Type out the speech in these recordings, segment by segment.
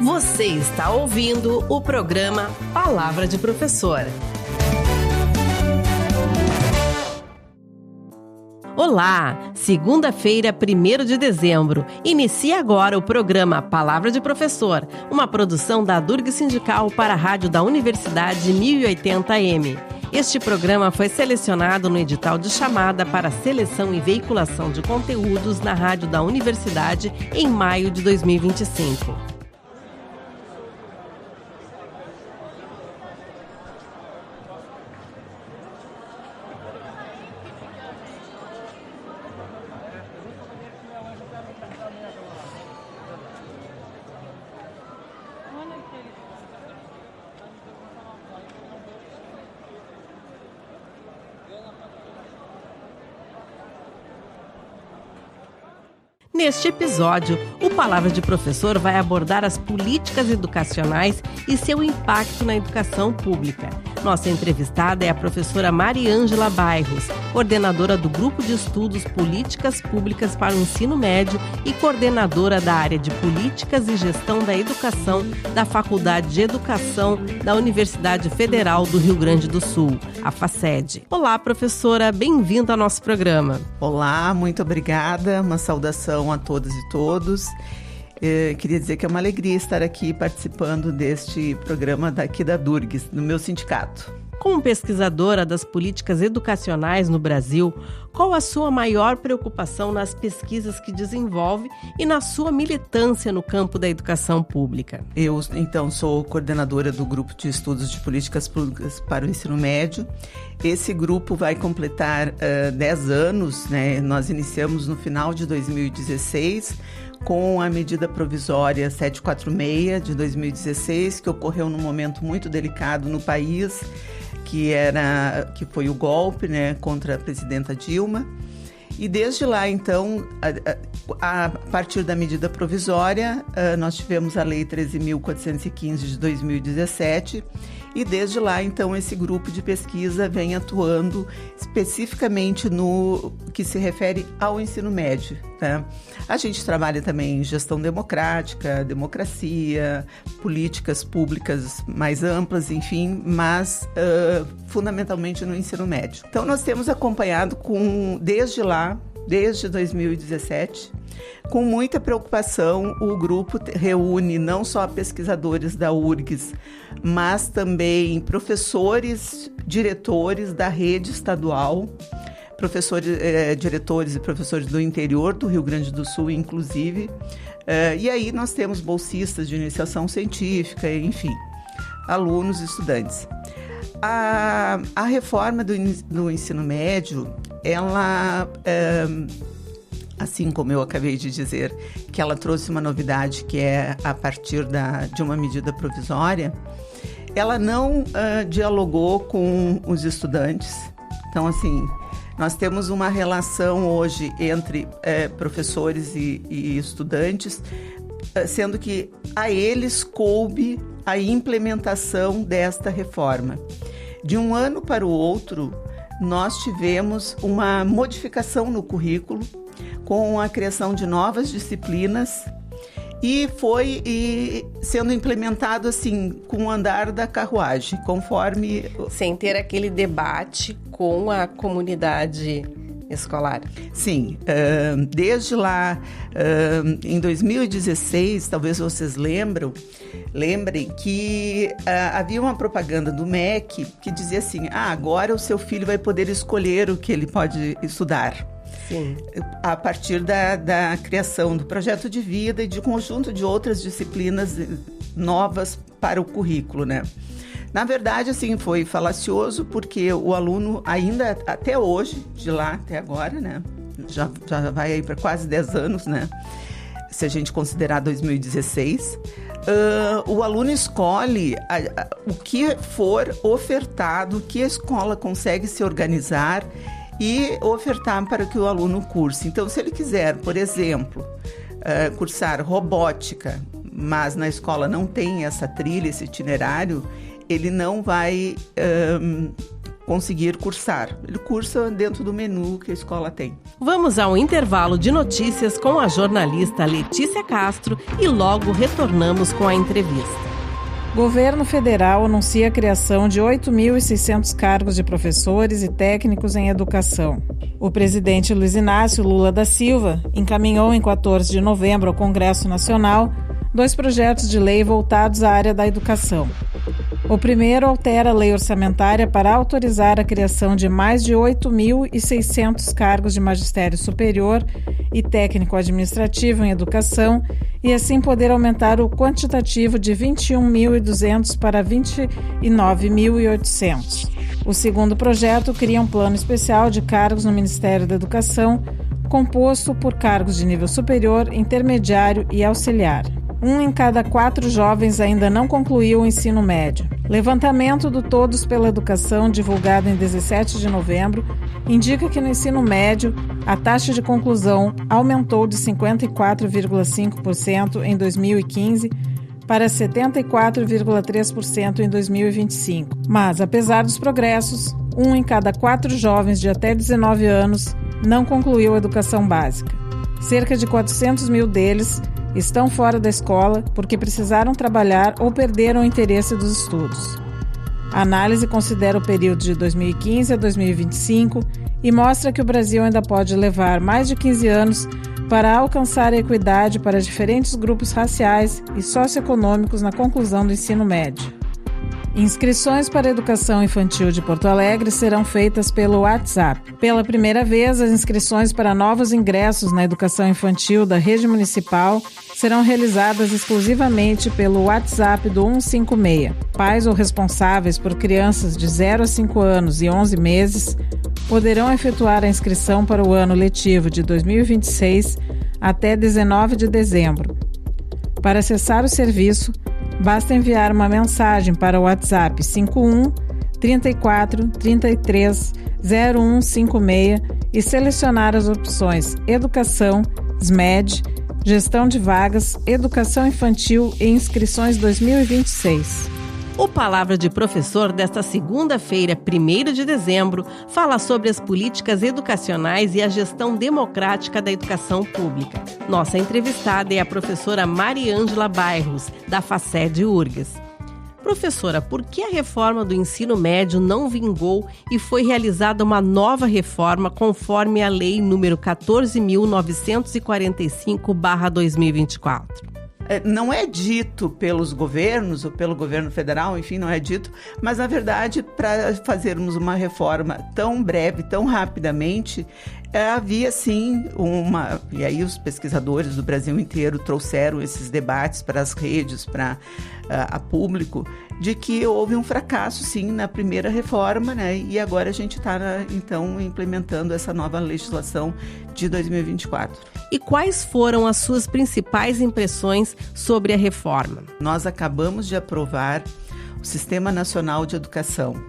Você está ouvindo o programa Palavra de Professor. Olá! Segunda-feira, 1º de dezembro. Inicia agora o programa Palavra de Professor, uma produção da Durg Sindical para a Rádio da Universidade 1080M. Este programa foi selecionado no edital de chamada para seleção e veiculação de conteúdos na Rádio da Universidade em maio de 2025. Neste episódio, o Palavra de Professor vai abordar as políticas educacionais e seu impacto na educação pública. Nossa entrevistada é a professora Mariângela Bairros, coordenadora do Grupo de Estudos Políticas Públicas para o Ensino Médio e coordenadora da área de Políticas e Gestão da Educação da Faculdade de Educação da Universidade Federal do Rio Grande do Sul, a FACED. Olá, professora, bem-vinda ao nosso programa. Olá, muito obrigada, uma saudação a todas e todos. Queria dizer que é uma alegria estar aqui participando deste programa daqui da Durg, no meu sindicato. Como pesquisadora das políticas educacionais no Brasil, qual a sua maior preocupação nas pesquisas que desenvolve e na sua militância no campo da educação pública? Eu, então, sou coordenadora do Grupo de Estudos de Políticas Públicas para o Ensino Médio. Esse grupo vai completar 10 anos, né? Nós iniciamos no final de 2016, com a medida provisória 746 de 2016, que ocorreu num momento muito delicado no país, que foi o golpe, né, contra a presidenta Dilma. E desde lá, então, a partir da medida provisória, nós tivemos a Lei 13.415 de 2017, e desde lá, então, esse grupo de pesquisa vem atuando especificamente no que se refere ao ensino médio, né? A gente trabalha também em gestão democrática, democracia, políticas públicas mais amplas, enfim, mas fundamentalmente no ensino médio. Então, nós temos acompanhado desde 2017, com muita preocupação. O grupo reúne não só pesquisadores da URGS, mas também professores, diretores da rede estadual, professores, diretores e professores do interior do Rio Grande do Sul, inclusive. E aí nós temos bolsistas de iniciação científica, enfim, alunos e estudantes. A reforma do ensino médio, ela, assim como eu acabei de dizer, que ela trouxe uma novidade que é a partir de uma medida provisória, ela não dialogou com os estudantes. Então, assim, nós temos uma relação hoje entre professores e estudantes, sendo que a eles coube a implementação desta reforma. De um ano para o outro, nós tivemos uma modificação no currículo, com a criação de novas disciplinas, e foi sendo implementado assim, com o andar da carruagem, conforme... Sem ter aquele debate com a comunidade escolar. Sim, desde lá, em 2016, talvez vocês lembrem que havia uma propaganda do MEC que dizia assim, agora o seu filho vai poder escolher o que ele pode estudar. Sim. A partir da criação do projeto de vida e de conjunto de outras disciplinas novas para o currículo, né? Na verdade, assim, foi falacioso porque o aluno ainda, até hoje, de lá até agora, né? Já vai aí para quase 10 anos, né? Se a gente considerar 2016, o aluno escolhe o que for ofertado, o que a escola consegue se organizar e ofertar para que o aluno curse. Então, se ele quiser, por exemplo, cursar robótica, mas na escola não tem essa trilha, esse itinerário, ele não vai conseguir cursar. Ele cursa dentro do menu que a escola tem. Vamos ao intervalo de notícias com a jornalista Letícia Castro e logo retornamos com a entrevista. Governo federal anuncia a criação de 8.600 cargos de professores e técnicos em educação. O presidente Luiz Inácio Lula da Silva encaminhou em 14 de novembro ao Congresso Nacional 2 projetos de lei voltados à área da educação. O primeiro altera a lei orçamentária para autorizar a criação de mais de 8.600 cargos de magistério superior e técnico-administrativo em educação e assim poder aumentar o quantitativo de 21.200 para 29.800. O segundo projeto cria um plano especial de cargos no Ministério da Educação, composto por cargos de nível superior, intermediário e auxiliar. 1 em cada 4 jovens ainda não concluiu o ensino médio. Levantamento do Todos pela Educação, divulgado em 17 de novembro, indica que no ensino médio, a taxa de conclusão aumentou de 54,5% em 2015 para 74,3% em 2025. Mas, apesar dos progressos, 1 em cada 4 jovens de até 19 anos não concluiu a educação básica. Cerca de 400 mil deles estão fora da escola porque precisaram trabalhar ou perderam o interesse dos estudos. A análise considera o período de 2015 a 2025 e mostra que o Brasil ainda pode levar mais de 15 anos para alcançar a equidade para diferentes grupos raciais e socioeconômicos na conclusão do ensino médio. Inscrições para a educação infantil de Porto Alegre serão feitas pelo WhatsApp. Pela primeira vez, as inscrições para novos ingressos na educação infantil da rede municipal serão realizadas exclusivamente pelo WhatsApp do 156. Pais ou responsáveis por crianças de 0 a 5 anos e 11 meses poderão efetuar a inscrição para o ano letivo de 2026 até 19 de dezembro. Para acessar o serviço, basta enviar uma mensagem para o WhatsApp 51 34 33 0156 e selecionar as opções Educação, SMED, Gestão de Vagas, Educação Infantil e Inscrições 2026. O Palavra de Professor desta segunda-feira, 1º de dezembro, fala sobre as políticas educacionais e a gestão democrática da educação pública. Nossa entrevistada é a professora Mariângela Bairros, da FACED URGS. Professora, por que a reforma do ensino médio não vingou e foi realizada uma nova reforma conforme a Lei nº 14.945/2024? Não é dito pelos governos ou pelo governo federal, enfim, não é dito, mas na verdade, para fazermos uma reforma tão breve, tão rapidamente, havia sim e aí os pesquisadores do Brasil inteiro trouxeram esses debates para as redes, para a público, de que houve um fracasso sim na primeira reforma, né? E agora a gente está então implementando essa nova legislação de 2024. E quais foram as suas principais impressões sobre a reforma? Nós acabamos de aprovar o Sistema Nacional de Educação.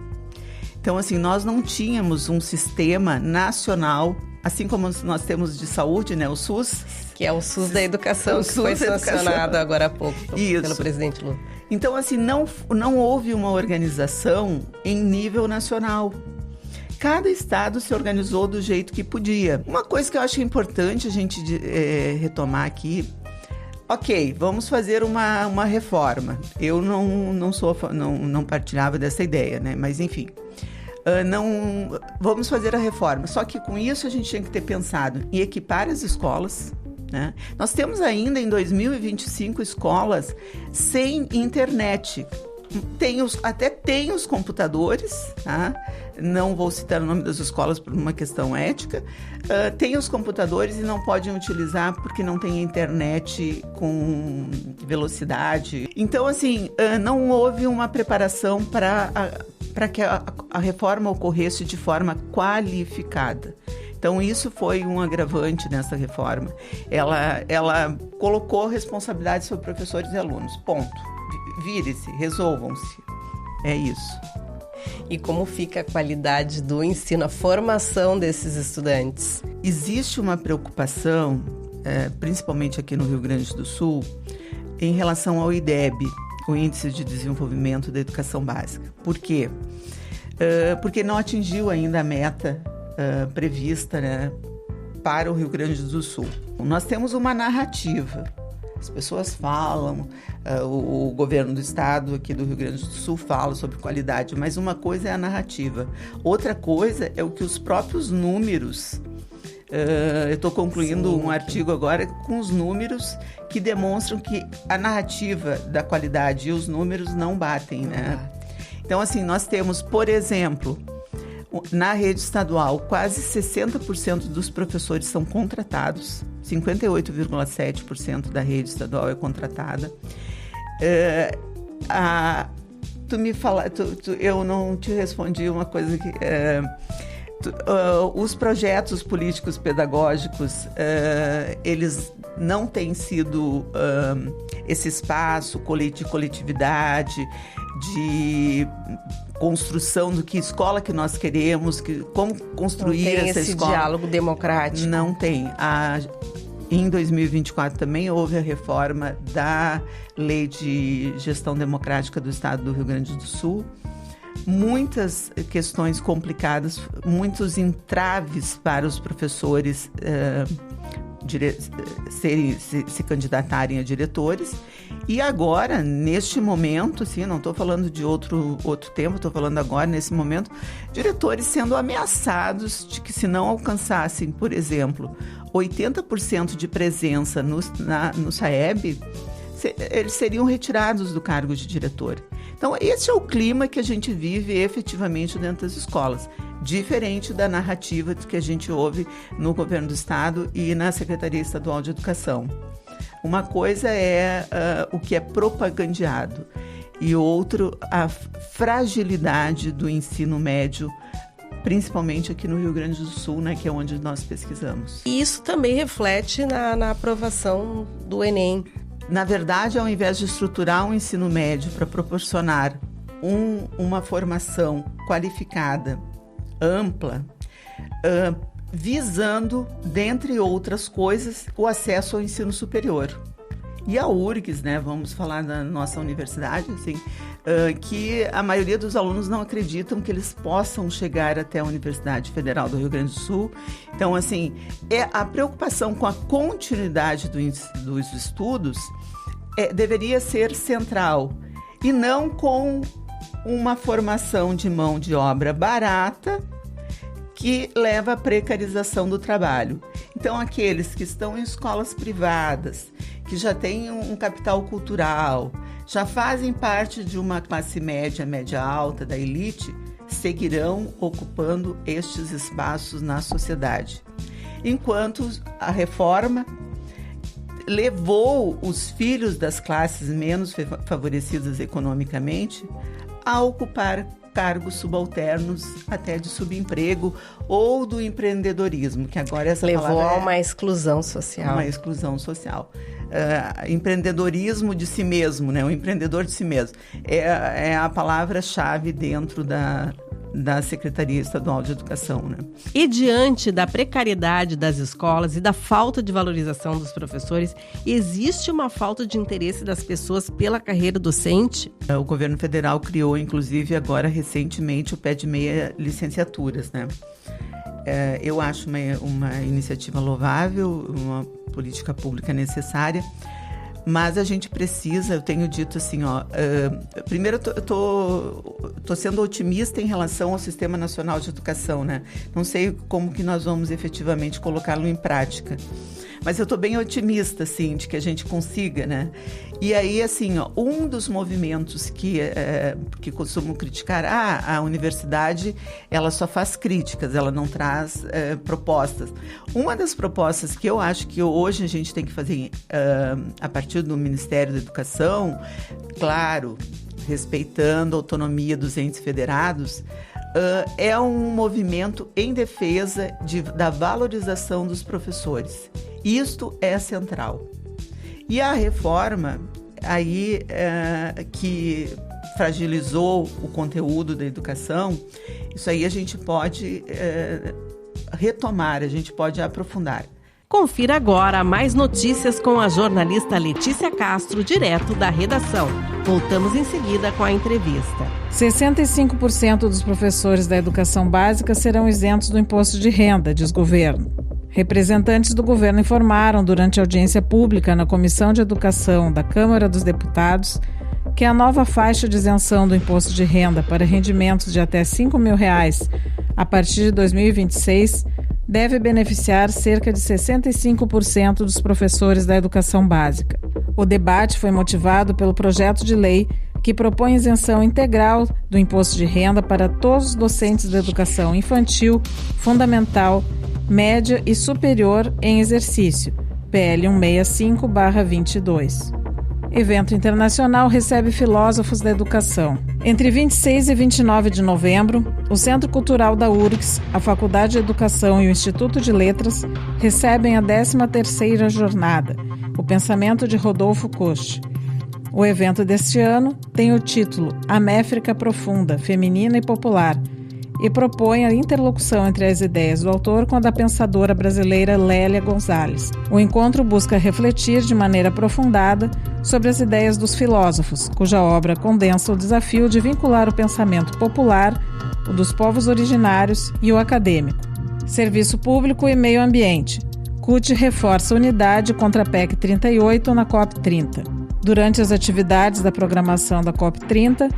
Então, assim, nós não tínhamos um sistema nacional, assim como nós temos de saúde, né, o SUS. Que é o SUS da educação, que foi sancionado agora há pouco pelo presidente Lula. Então, assim, não houve uma organização em nível nacional. Cada estado se organizou do jeito que podia. Uma coisa que eu acho importante a gente retomar aqui, ok, vamos fazer uma reforma. Eu não partilhava dessa ideia, né? Mas enfim, vamos fazer a reforma. Só que com isso a gente tinha que ter pensado em equipar as escolas, né? Nós temos ainda em 2025 escolas sem internet. Até tem os computadores, tá? Não vou citar o nome das escolas por uma questão ética. Tem os computadores e não podem utilizar porque não tem internet com velocidade. Então, assim, não houve uma preparação para que a reforma ocorresse de forma qualificada. Então, isso foi um agravante nessa reforma. Ela colocou responsabilidade sobre professores e alunos, ponto. Vire-se, resolvam-se. É isso. E como fica a qualidade do ensino, a formação desses estudantes? Existe uma preocupação, principalmente aqui no Rio Grande do Sul, em relação ao IDEB, o Índice de Desenvolvimento da Educação Básica. Por quê? porque não atingiu ainda a meta prevista, né, para o Rio Grande do Sul. Nós temos uma narrativa. As pessoas falam, o governo do estado aqui do Rio Grande do Sul fala sobre qualidade, mas uma coisa é a narrativa. Outra coisa é o que os próprios números... eu estou concluindo um artigo agora com os números que demonstram que a narrativa da qualidade e os números não batem, né? Então, assim, nós temos, por exemplo, na rede estadual, quase 60% dos professores são contratados, 58,7% da rede estadual é contratada. Eu não te respondi uma coisa que... os projetos políticos pedagógicos, eles não têm sido esse espaço de coletividade, de construção do que escola que nós queremos, como construir essa escola. Não tem esse diálogo democrático. Não tem. Em 2024 também houve a reforma da Lei de Gestão Democrática do Estado do Rio Grande do Sul. Muitas questões complicadas, muitos entraves para os professores se candidatarem a diretores. E agora, neste momento, assim, não estou falando de outro tempo, estou falando agora, nesse momento, diretores sendo ameaçados de que, se não alcançassem, por exemplo, 80% de presença no SAEB, eles seriam retirados do cargo de diretor. Então, esse é o clima que a gente vive efetivamente dentro das escolas, diferente da narrativa que a gente ouve no governo do estado e na Secretaria Estadual de Educação. Uma coisa é o que é propagandeado e outro, a fragilidade do ensino médio, principalmente aqui no Rio Grande do Sul, né, que é onde nós pesquisamos. E isso também reflete na aprovação do Enem. Na verdade, ao invés de estruturar um ensino médio para proporcionar uma formação qualificada, ampla, visando, dentre outras coisas, o acesso ao ensino superior. E a URGS, né, vamos falar da nossa universidade, assim, que a maioria dos alunos não acreditam que eles possam chegar até a Universidade Federal do Rio Grande do Sul. Então, assim, a preocupação com a continuidade dos estudos deveria ser central, e não com uma formação de mão de obra barata que leva à precarização do trabalho. Então, aqueles que estão em escolas privadas, que já têm um capital cultural, já fazem parte de uma classe média, média alta, da elite, seguirão ocupando estes espaços na sociedade. Enquanto a reforma levou os filhos das classes menos favorecidas economicamente a ocupar cargos subalternos, até de subemprego ou do empreendedorismo, que agora essa levou palavra a uma exclusão social. Uma exclusão social. Empreendedorismo de si mesmo, né? O empreendedor de si mesmo. É a palavra-chave dentro da Secretaria Estadual de Educação, né? E diante da precariedade das escolas e da falta de valorização dos professores, existe uma falta de interesse das pessoas pela carreira docente? O governo federal criou, inclusive, agora recentemente, o pé de meia licenciaturas, né? Eu acho uma iniciativa louvável, uma política pública necessária, mas a gente precisa, eu tenho dito assim, primeiro eu tô sendo otimista em relação ao Sistema Nacional de Educação, né? Não sei como que nós vamos efetivamente colocá-lo em prática, mas eu tô bem otimista, assim, de que a gente consiga, né? E aí, assim, um dos movimentos que costumam criticar, a universidade, ela só faz críticas, ela não traz propostas. Uma das propostas que eu acho que hoje a gente tem que fazer a partir do Ministério da Educação, claro, respeitando a autonomia dos entes federados, é um movimento em defesa da valorização dos professores. Isto é central. E a reforma aí que fragilizou o conteúdo da educação, isso aí a gente pode retomar, a gente pode aprofundar. Confira agora mais notícias com a jornalista Letícia Castro, direto da redação. Voltamos em seguida com a entrevista. 65% dos professores da educação básica serão isentos do imposto de renda, diz o governo. Representantes do governo informaram durante a audiência pública na Comissão de Educação da Câmara dos Deputados que a nova faixa de isenção do imposto de renda para rendimentos de até R$ 5.000 a partir de 2026 deve beneficiar cerca de 65% dos professores da educação básica. O debate foi motivado pelo projeto de lei que propõe isenção integral do imposto de renda para todos os docentes da educação infantil, fundamental, média e superior em exercício, PL 165/22. Evento internacional recebe filósofos da educação. Entre 26 e 29 de novembro, o Centro Cultural da URGS, a Faculdade de Educação e o Instituto de Letras recebem a 13ª jornada, o pensamento de Rodolfo Koch. O evento deste ano tem o título A Méfrica Profunda, Feminina e Popular, e propõe a interlocução entre as ideias do autor com a da pensadora brasileira Lélia Gonzalez. O encontro busca refletir de maneira aprofundada sobre as ideias dos filósofos, cuja obra condensa o desafio de vincular o pensamento popular, o dos povos originários e o acadêmico. Serviço público e meio ambiente. CUT reforça a unidade contra a PEC 38 na COP 30. Durante as atividades da programação da COP 30,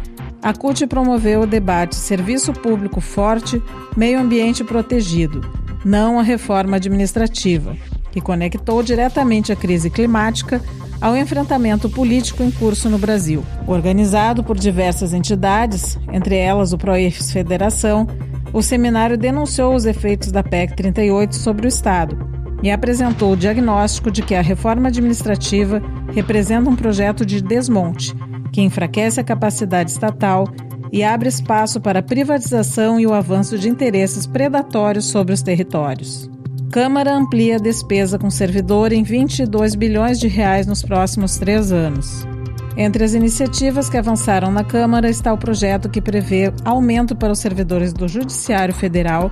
a CUT promoveu o debate Serviço Público Forte, Meio Ambiente Protegido, não a reforma administrativa, que conectou diretamente a crise climática ao enfrentamento político em curso no Brasil. Organizado por diversas entidades, entre elas o PROEFES Federação, o seminário denunciou os efeitos da PEC 38 sobre o Estado e apresentou o diagnóstico de que a reforma administrativa representa um projeto de desmonte, que enfraquece a capacidade estatal e abre espaço para a privatização e o avanço de interesses predatórios sobre os territórios. Câmara amplia a despesa com servidor em R$ 22 bilhões nos próximos 3 anos. Entre as iniciativas que avançaram na Câmara está o projeto que prevê aumento para os servidores do Judiciário Federal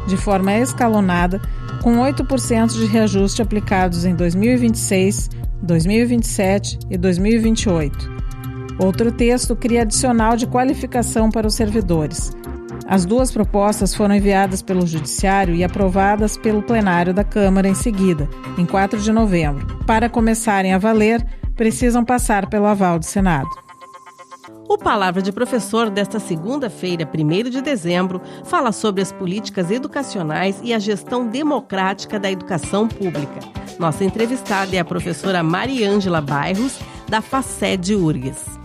de forma escalonada, com 8% de reajuste aplicados em 2026, 2027 e 2028. Outro texto cria adicional de qualificação para os servidores. As duas propostas foram enviadas pelo Judiciário e aprovadas pelo plenário da Câmara em seguida, em 4 de novembro. Para começarem a valer, precisam passar pelo aval do Senado. O Palavra de Professor desta segunda-feira, 1º de dezembro, fala sobre as políticas educacionais e a gestão democrática da educação pública. Nossa entrevistada é a professora Mariângela Bairros, da FACED URGS.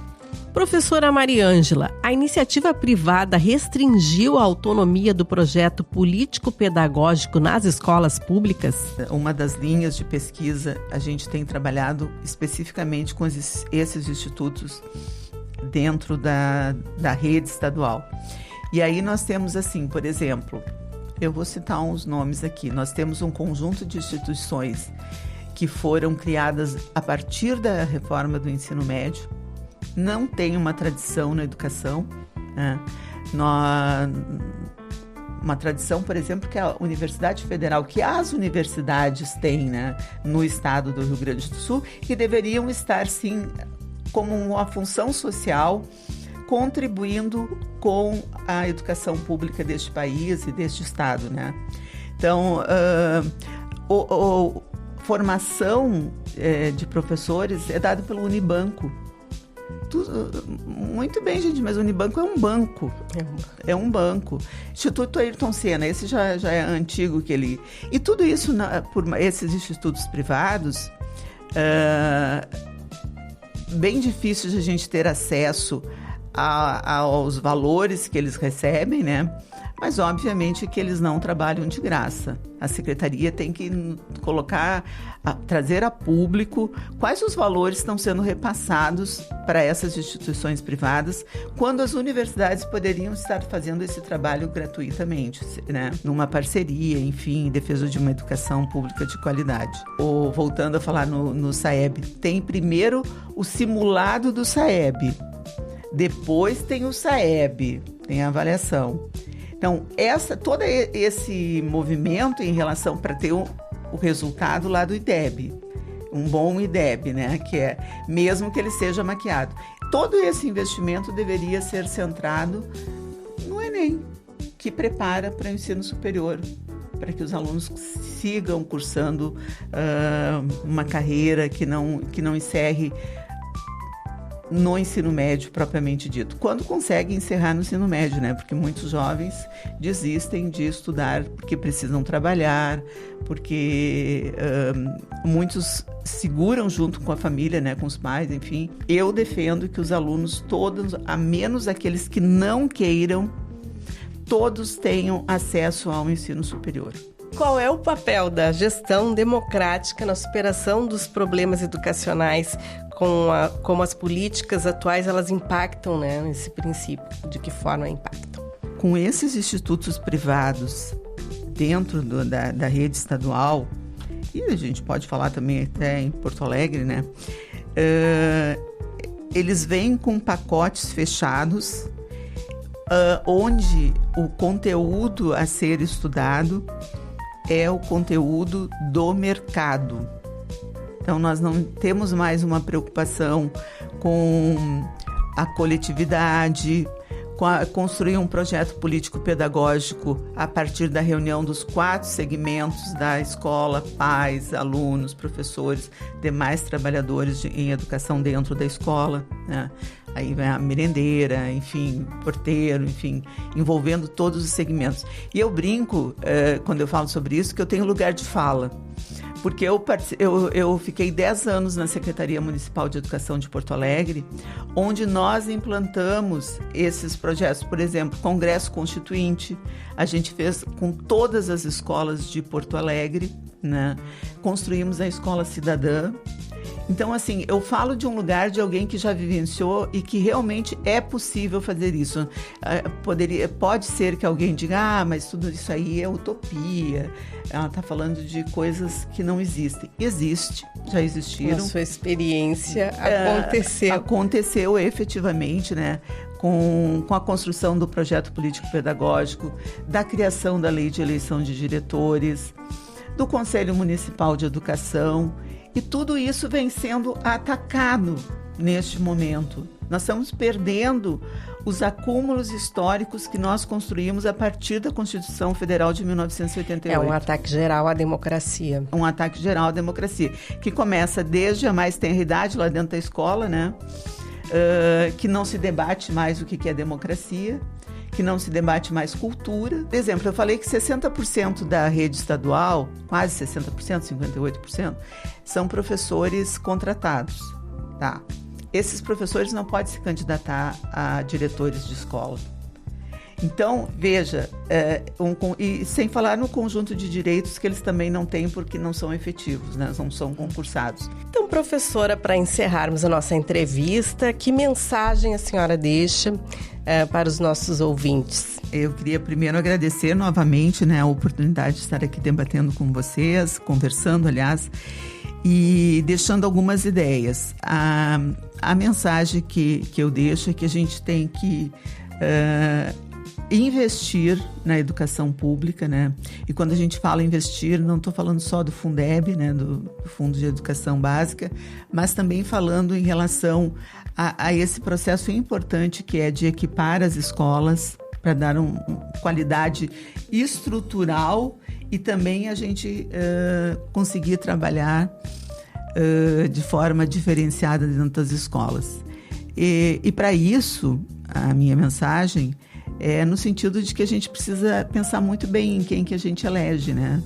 Professora Mariângela, a iniciativa privada restringiu a autonomia do projeto político-pedagógico nas escolas públicas? Uma das linhas de pesquisa, a gente tem trabalhado especificamente com esses institutos dentro da rede estadual. E aí nós temos assim, por exemplo, eu vou citar uns nomes aqui. Nós temos um conjunto de instituições que foram criadas a partir da reforma do ensino médio, não tem uma tradição na educação, né? Uma tradição, por exemplo, que a Universidade Federal, que as universidades têm, né, no estado do Rio Grande do Sul, que deveriam estar, sim, como uma função social, contribuindo com a educação pública deste país e deste estado, né? Então, formação de professores é dada pelo Unibanco. Muito bem, gente, mas o Unibanco é um banco. É um banco. Instituto Ayrton Senna, esse já é antigo que ele... E tudo isso, por esses institutos privados, bem difícil de a gente ter acesso aos valores que eles recebem, né? Mas, obviamente, que eles não trabalham de graça. A Secretaria tem que trazer a público quais os valores estão sendo repassados para essas instituições privadas, quando as universidades poderiam estar fazendo esse trabalho gratuitamente, né? Numa parceria, enfim, em defesa de uma educação pública de qualidade. Voltando a falar no SAEB, tem primeiro o simulado do SAEB, depois tem o SAEB, tem a avaliação. Então, todo esse movimento em relação para ter o resultado lá do IDEB, um bom IDEB, né? Que é mesmo que ele seja maquiado. Todo esse investimento deveria ser centrado no Enem, que prepara para o ensino superior, para que os alunos sigam cursando uma carreira que não encerre no ensino médio propriamente dito. Quando conseguem encerrar no ensino médio, né? Porque muitos jovens desistem de estudar porque precisam trabalhar, porque muitos seguram junto com a família, né? Com os pais, enfim. Eu defendo que os alunos todos, a menos aqueles que não queiram, todos tenham acesso ao ensino superior. Qual é o papel da gestão democrática na superação dos problemas educacionais, como as políticas atuais elas impactam, né, nesse princípio? De que forma impactam? Com esses institutos privados dentro da rede estadual, e a gente pode falar também até em Porto Alegre, né? Eles vêm com pacotes fechados, onde o conteúdo a ser estudado é o conteúdo do mercado. Então, nós não temos mais uma preocupação com a coletividade, com construir um projeto político-pedagógico a partir da reunião dos 4 segmentos da escola: pais, alunos, professores, demais trabalhadores em educação dentro da escola, né? Aí vem a merendeira, enfim, porteiro, enfim, envolvendo todos os segmentos. E eu brinco, quando eu falo sobre isso, que eu tenho lugar de fala. Porque eu fiquei 10 anos na Secretaria Municipal de Educação de Porto Alegre, onde nós implantamos esses projetos. Por exemplo, Congresso Constituinte, a gente fez com todas as escolas de Porto Alegre, né? Construímos a Escola Cidadã. Então, assim, eu falo de um lugar de alguém que já vivenciou e que realmente é possível fazer isso. Pode ser que alguém diga, mas tudo isso aí é utopia. Ela está falando de coisas que não existem. Existe, já existiram. Na sua experiência, aconteceu. Aconteceu efetivamente, né? Com a construção do projeto político-pedagógico, da criação da lei de eleição de diretores, do Conselho Municipal de Educação. E tudo isso vem sendo atacado neste momento. Nós estamos perdendo os acúmulos históricos que nós construímos a partir da Constituição Federal de 1988. É um ataque geral à democracia. Um ataque geral à democracia, que começa desde a mais tenra idade, lá dentro da escola, né? Que não se debate mais o que é democracia, que não se debate mais cultura. Por exemplo, eu falei que 60% da rede estadual, quase 60%, 58%, são professores contratados, tá? Esses professores não podem se candidatar a diretores de escola. Então, veja, e sem falar no conjunto de direitos que eles também não têm porque não são efetivos, né? Não são concursados. Então, professora, para encerrarmos a nossa entrevista, que mensagem a senhora deixa para os nossos ouvintes? Eu queria primeiro agradecer novamente, né, a oportunidade de estar aqui debatendo com vocês, conversando, aliás, e deixando algumas ideias. A mensagem que eu deixo é que a gente tem que investir na educação pública, né? E quando a gente fala investir, não estou falando só do Fundeb, né, do Fundo de Educação Básica, mas também falando em relação a esse processo importante que é de equipar as escolas para dar qualidade estrutural e também a gente conseguir trabalhar de forma diferenciada dentro das escolas. E para isso, a minha mensagem é no sentido de que a gente precisa pensar muito bem em quem que a gente elege, né?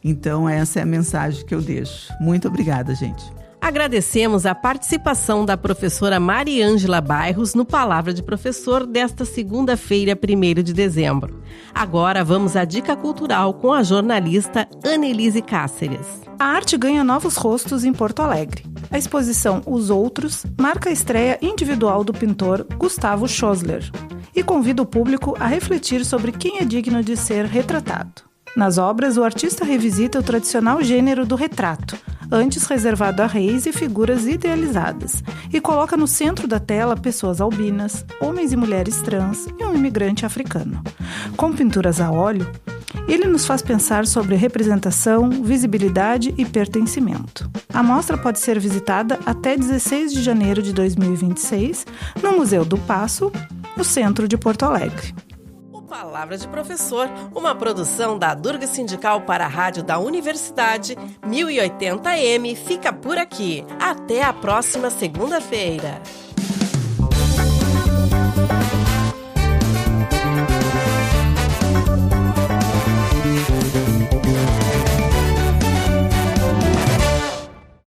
Então, essa é a mensagem que eu deixo. Muito obrigada, gente. Agradecemos a participação da professora Mariângela Bairros no Palavra de Professor desta segunda-feira, 1º de dezembro. Agora vamos à dica cultural com a jornalista Annelise Cáceres. A arte ganha novos rostos em Porto Alegre. A exposição Os Outros marca a estreia individual do pintor Gustavo Schosler e convida o público a refletir sobre quem é digno de ser retratado. Nas obras, o artista revisita o tradicional gênero do retrato, antes reservado a reis e figuras idealizadas, e coloca no centro da tela pessoas albinas, homens e mulheres trans e um imigrante africano. Com pinturas a óleo, Ele nos faz pensar sobre representação, visibilidade e pertencimento. A mostra pode ser visitada até 16 de janeiro de 2026 no Museu do Paço, no centro de Porto Alegre. Palavra de Professor, uma produção da Durga Sindical para a Rádio da Universidade 1080M, fica por aqui. Até a próxima segunda-feira.